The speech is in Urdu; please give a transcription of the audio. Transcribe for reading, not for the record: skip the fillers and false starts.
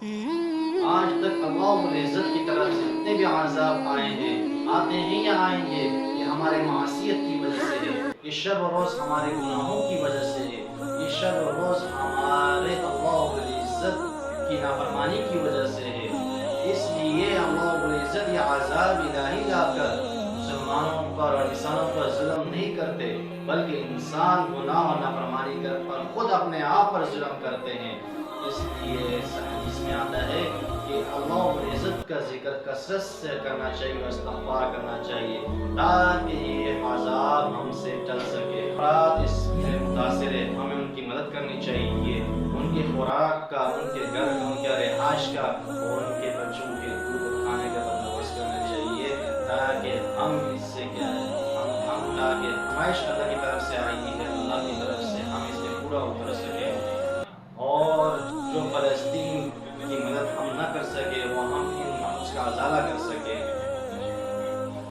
آج تک اللہ رب العزت کی طرف سے جتنے بھی عذاب آئے ہیں، آتے ہیں یا آئیں گے، یہ ہمارے معصیت کی وجہ سے ہے، یہ شب و روز ہمارے گناہوں کی وجہ سے ہے، یہ شب و روز ہمارے اللہ رب العزت کی نافرمانی کی وجہ سے ہے۔ اس لیے اللہ رب العزت یہ عذاب الہی لا کر مسلمانوں پر اور انسانوں پر ظلم نہیں کرتے، بلکہ انسان گناہ اور نافرمانی کر خود اپنے آپ پر ظلم کرتے ہیں۔ اس لیے حدیث میں آتا ہے کہ اللہ رب العزت کا ذکر کثرت سے کرنا چاہیے اور استغفار کرنا چاہیے تاکہ یہ عذاب ہم سے ٹل سکے۔ افراد اس سے متاثر ہے، ہمیں ان کی مدد کرنی چاہیے، ان کی خوراک کا، ان کے گھر کا، ان کے رہائش کا اور ان کے بچوں کے دودھ کھانے کا بندوبست کرنا چاہیے تاکہ ہم اس سے کیا ہے ہم تاکہ نمائش اللہ کی طرف سے آئی ہے، اللہ کی طرف سے ہم اس سے پورا اتر سکیں، اور جو فلسطین کی مدد ہم نہ کر سکے وہ ہم اس کا ازالہ کر سکیں۔